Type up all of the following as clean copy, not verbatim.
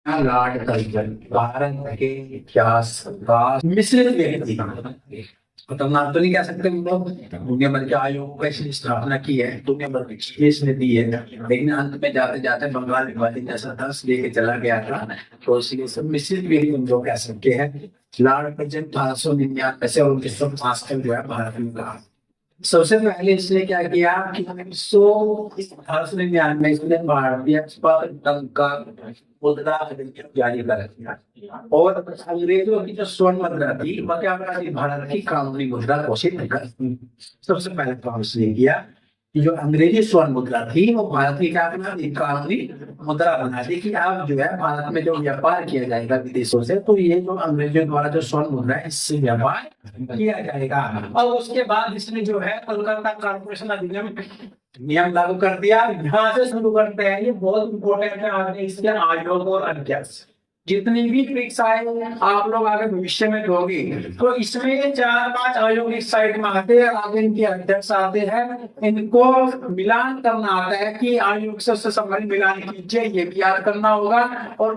Lord Curzon Bharat के इतिहास का मिश्रित व्यक्ति। खतरनाक तो नहीं कह सकते हम लोग। दुनिया भर के आयोग का इसने स्थापना की है, दुनिया भर की चीजें इसने दी है, लेकिन अंत में जाते जाते बंगाल विभाजन जैसा दस लेके चला गया था। तो इसलिए सब मिश्रित व्यक्ति हम लोग कह सकते हैं। लॉर्ड कर्जन 1899 से 1905 तक जो है भारत में रहा। सबसे पहले इसने क्या किया कि 1899 इसने भारतीय टंका मुद्रा जारी कर दिया और अंग्रेजों की जो स्वर्ण मुद्रा थी वह क्या करा दी, भारत की कानूनी मुद्रा घोषित कर। सबसे पहले काम इसने किया कि जो अंग्रेजी स्वर्ण मुद्रा थी वो भारत की क्या बना दी, कानूनी मुद्रा बना दी कि अब जो है भारत में जो व्यापार किया जाएगा विदेशों से तो ये जो अंग्रेजों द्वारा जो स्वर्ण मुद्रा है इससे व्यापार किया जाएगा। और उसके बाद इसने जो है कोलकाता कॉर्पोरेशन अधिनियम नियम लागू कर दिया। यहाँ से शुरू करते हैं, ये बहुत इंपॉर्टेंट है आगे इसके आयोग और अध्यक्ष। जितनी भी परीक्षाएं आप लोग आगे भविष्य में दोगे तो इसमें 4-5 आयोग इस साइड में आते हैं, आगे इनके अध्यक्ष आते हैं, इनको मिलान करना आता है कि आयोग से संबंधित मिलान कीजिए, ये भी याद करना होगा। और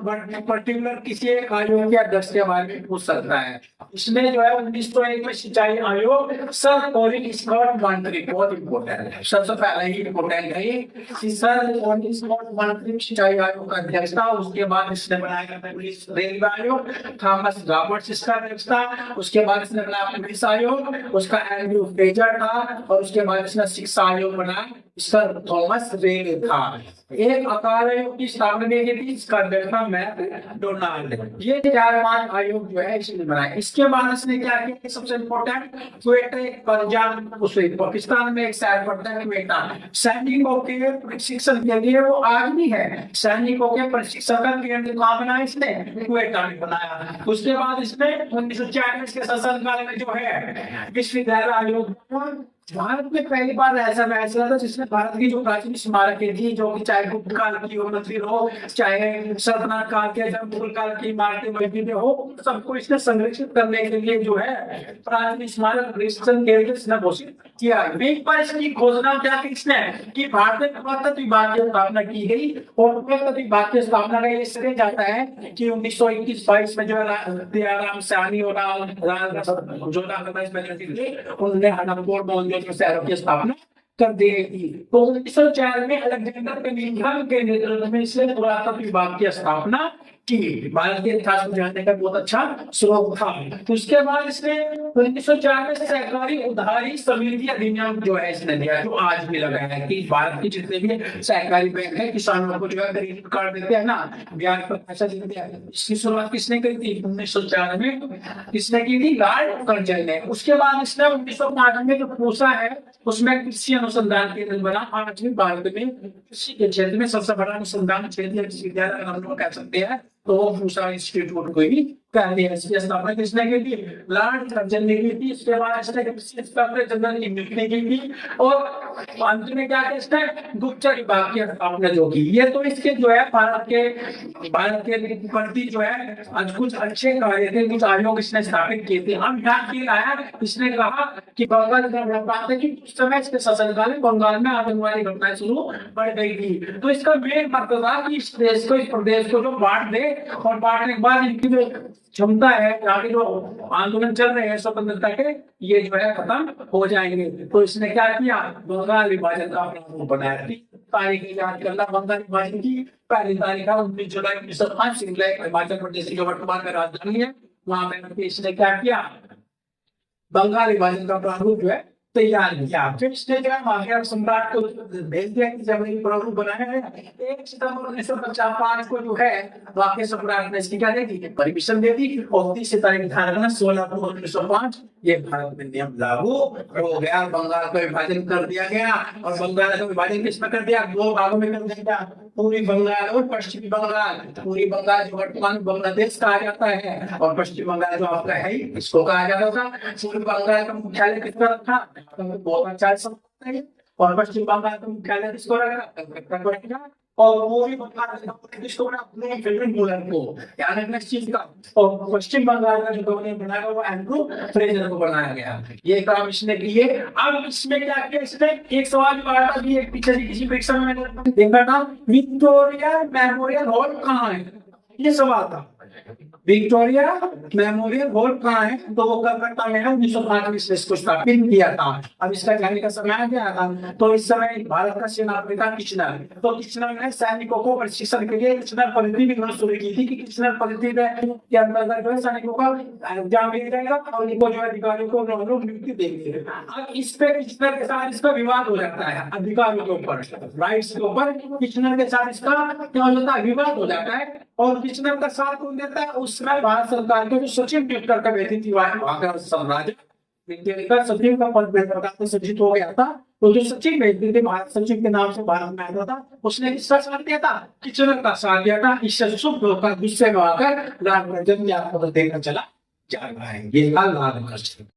पर्टिकुलर किसी एक आयोग के अध्यक्ष के बारे में पूछ सकता है। इसमें जो है 1901 में सिंचाई आयोग सर कॉलिन स्कॉट मंत्री, बहुत इंपॉर्टेंट है, सबसे पहले ही इंपॉर्टेंट है ये सर कॉलिन स्कॉट मंत्री सिंचाई आयोग का अध्यक्ष था। उसके बाद इसने बनाया रेलवे आयोग, थॉमस रॉबर्ट्स इसका अध्यक्ष था। उसके बाद इसने बनाया पुलिस आयोग, उसका एंड्रयू फ्रेजर था। और उसके बाद इसने शिक्षा आयोग बनाया, इसका थॉमस रेले था। एक आकार आयोग की स्थापना की थी, इसका अध्यक्ष था मैकडोनाल्ड। ये 4-5 आयोग जो है इसने बनाए। इसके बाद इसने क्या किया, सबसे इंपॉर्टेंट क्वेटा, पंजाब पाकिस्तान में एक शहर पड़ता है क्वेटा। सैनिकों के प्रशिक्षण के लिए वो आज भी है, सैनिकों के प्रशिक्षण का केंद्र कहाँ बनाया इसने, क्वेटा में बनाया। उसके बाद इसने 1940 के शासनकाल में जो है विश्वविद्यालय आयोग, भारत में पहली बार ऐसा फैसला था जिसमें भारत की जो प्राचीन स्मारकें थी, जो कि चाहे गुप्त काल की हो मंदिर हो, चाहे सल्तनत काल के मुगल काल की इमारतें मस्जिदें हो, सबको इसने संरक्षित करने के लिए जो है प्राचीन स्मारक इसने घोषित किया। एक बार इसकी घोषणा क्या की इसने कि भारतीय पुरातत्व विभाग की स्थापना की गई। और पुरातत्व विभाग की स्थापना का इसलिए जाता है कि 1921-22 में जो है दयाराम साहनी और उन्होंने हनमकोट शहरों की स्थापना कर दी थी। तो 1904 में अलेक्जेंडर कनिंघम के नेतृत्व में इसने पुरातत्व विभाग की स्थापना की। भारत के इतिहास को जानने का बहुत अच्छा स्रोत था। तो उसके बाद इसने 1904 में सहकारी उधारी समिति अधिनियम जो है इसने दिया, जो आज भी लगा है कि भारत के जितने भी सहकारी बैंक है किसानों को जो है क्रेडिट कार्ड देते हैं ना, ब्याज पर पैसा देते हैं। इसकी शुरुआत किसने करी थी, 1904 में किसने की थी, लॉर्ड कर्जन ने। उसके बाद इसने 1905 में जो पूछा है उसमें कृषि अनुसंधान केंद्र बना। आज भी भारत में कृषि के क्षेत्र में सबसे बड़ा अनुसंधान क्षेत्र विश्वविद्यालय हम लोग कह सकते हैं, तो वो पूषा इंस्टीट्यूट को भी कहते हैं। इसकी स्थापना किसने की थी, लॉर्ड कर्जन ने की थी। इसके बाद इसने कृषि इंस्पेक्टर जनरल की नियुक्ति की थी। और अंत में क्या इसने गुप्तचर विभाग की स्थापना जो की। ये तो इसके जो है भारत के प्रति जो है आज कुछ अच्छे कार्य थे, कुछ आयोग इसने स्थापित किए थे। हम यहाँ के आया, इसने कहा कि बंगाल का कि उस समय इसके शासनकाल में बंगाल में आतंकवादी घटनाएं शुरू बढ़ गई थी। तो इसका मेन मकसद था कि इस देश को, इस प्रदेश को जो बांट दे, और बांटने के बाद इनकी जो क्षमता है, आगे जो आंदोलन चल रहे हैं स्वतंत्रता के, ये जो है खत्म हो जाएंगे। तो इसने क्या किया, बंगाल विभाजन का प्रारूप बनाया। तारीख याद करना, बंगाल विभाजन की पहली तारीख 19 जुलाई 1905 शिमला हिमाचल प्रदेश की वर्तमान में राजधानी है, वहां पे इसने क्या किया, बंगाल विभाजन का प्रारूप जो है तैयार किया। फिर इसने जो है मौर्य सम्राट को भेज दिया कि जब ये प्रारूप बनाया है 1 सितंबर 1955 को जो है मौर्य सम्राट ने इसकी क्या दे दी, परमिशन दे दी। और 30 सितंबर ध्यान रखना 16 अक्टूबर 1905 ये भारत में नियम लागू हो गया। बंगाल का विभाजन कर दिया गया। और बंगाल का विभाजन किसमें कर दिया, 2 भागों में कर दिया गया, पूर्वी बंगाल और पश्चिमी बंगाल। पूर्वी बंगाल जो वर्तमान बांग्लादेश कहा जाता है, और पश्चिमी बंगाल जो आपका है इसको कहा जाता था। पूर्वी बंगाल का मुख्यालय किस तरफ था, बहुत अच्छा समझते हैं। और पश्चिम बंगाल का मुख्यालय किसको रखा, और पूर्वी बंगाल किसको अपने फेवरेट बॉलर को, यानी नेक्स्ट चीज का। और पश्चिम बंगाल का जो गवर्नर बनाया वो एंड्रयू फ्रेजर को बनाया गया। ये काम इसने किए। अब इसमें क्या किया, इसने एक सवाल आया था कि एक पीछे किसी परीक्षा में मैंने देखा था, विक्टोरिया मेमोरियल हॉल कहाँ है। ये सवाल था। विक्टोरिया मेमोरियल हॉल कहाँ है? तो वो कलकत्ता में है। 1905 में इसको स्थापित किया था। अब इसका जाने का समय आ गया था। तो इस समय भारत का सेनापति था किचनर। तो किचनर ने सैनिकों को प्रशिक्षण के लिए किचनर पद्धति भी शुरू की थी कि किचनर पद्धति के अंतर्गत जो है सैनिकों का एग्जाम लिया जाएगा और उनको जो अधिकारियों को लोग नियुक्ति देंगे। अब इस पे किचनर के साथ इसका विवाद हो जाता है अधिकारियों के ऊपर, राइट्स के ऊपर। किचनर के साथ इसका क्या हो जाता है? विवाद हो जाता है। और किचनर का साथ कौन देता है? उस समय भारत सरकार के जो सचिव नियुक्त करके बैठी थी वहां का साम्राज्य का सचिव का पद में सचिव हो गया था। तो जो सचिव भेजते थे भारत सचिव के नाम से भारत में आता था, उसने किसका साथ दिया था? किचनर का साथ दिया था। इससे शुभ होकर गुस्से में आकर लाल बहादुर ने आपको देकर चला जा रहा है। ये था लाल बहादुर।